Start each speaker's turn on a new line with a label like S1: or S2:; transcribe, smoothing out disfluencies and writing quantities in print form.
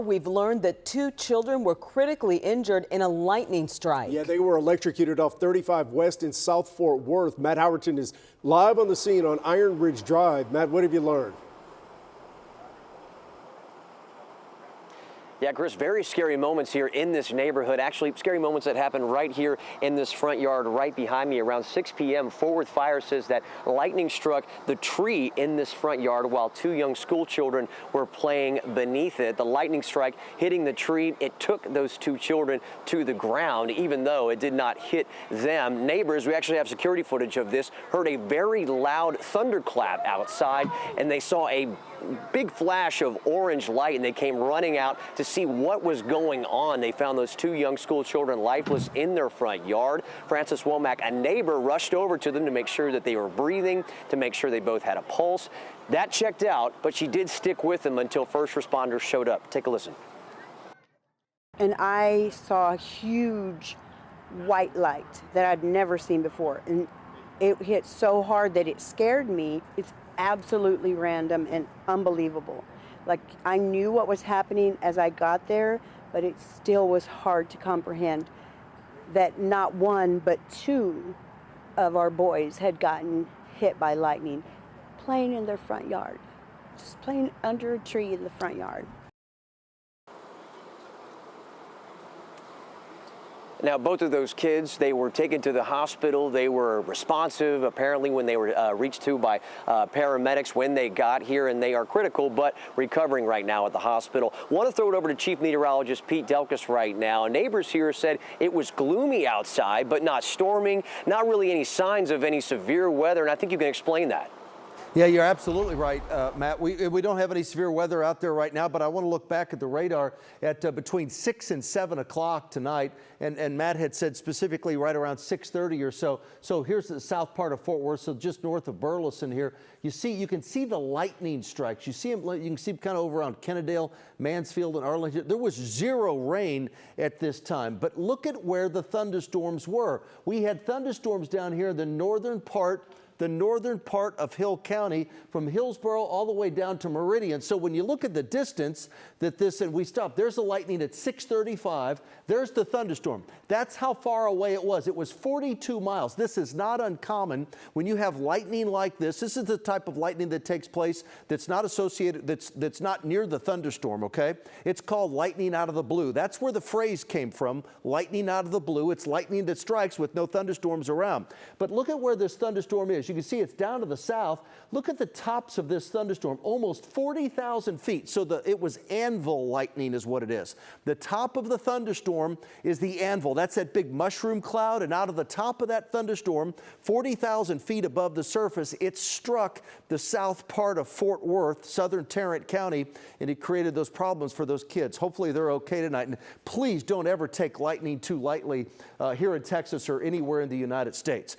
S1: We've learned that 2 children were critically injured in a lightning strike.
S2: Yeah, they were electrocuted off 35 West in South Fort Worth. Matt Howerton is live on the scene on Iron Ridge Drive. Matt, what have you learned?
S3: Yeah, Chris, very scary moments here in this neighborhood. Actually, scary moments that happened right here in this front yard right behind me. Around 6 p.m., Fort Worth Fire says that lightning struck the tree in this front yard while 2 young school children were playing beneath it. The lightning strike hitting the tree, it took those 2 children to the ground, even though it did not hit them. Neighbors, we actually have security footage of this, heard a very loud thunderclap outside, and they saw a big flash of orange light, and they came running out to see what was going on. They found those 2 young school children lifeless in their front yard. Francis Womack, a neighbor, rushed over to them to make sure that they were breathing, to make sure they both had a pulse. That checked out, but she did stick with them until first responders showed up. Take a listen.
S4: And I saw a huge white light that I'd never seen before. And it hit so hard that it scared me. It's absolutely random and unbelievable. Like, I knew what was happening as I got there, but it still was hard to comprehend that not 1 but 2 of our boys had gotten hit by lightning playing in their front yard, just playing under a tree in the front yard.
S3: Now, both of those kids, they were taken to the hospital. They were responsive, apparently, when they were reached to by paramedics when they got here, and they are critical, but recovering right now at the hospital. Want to throw it over to Chief Meteorologist Pete Delkus right now. Neighbors here said it was gloomy outside, but not storming, not really any signs of any severe weather, and I think you can explain that.
S5: Yeah, you're absolutely right, Matt. We don't have any severe weather out there right now, but I want to look back at the radar at between 6 and 7 o'clock tonight. And Matt had said specifically right around 6:30 or so. So here's the south part of Fort Worth, so just north of Burleson here. You can see the lightning strikes. You see them. You can see them kind of over on Kennedale, Mansfield, and Arlington. There was 0 rain at this time, but look at where the thunderstorms were. We had thunderstorms down here in the northern part of Hill County, from Hillsborough all the way down to Meridian. So when you look at the distance that this, and we stopped, there's the lightning at 6:35, there's the thunderstorm. That's how far away it was. It was 42 miles. This is not uncommon when you have lightning like this. This is the type of lightning that takes place that's not associated, that's not near the thunderstorm, okay? It's called lightning out of the blue. That's where the phrase came from, lightning out of the blue. It's lightning that strikes with no thunderstorms around. But look at where this thunderstorm is. You can see it's down to the south. Look at the tops of this thunderstorm, almost 40,000 feet. So it was anvil lightning is what it is. The top of the thunderstorm is the anvil. That's that big mushroom cloud, and out of the top of that thunderstorm, 40,000 feet above the surface, it struck the south part of Fort Worth, southern Tarrant County, and it created those problems for those kids. Hopefully they're okay tonight. And please don't ever take lightning too lightly here in Texas or anywhere in the United States.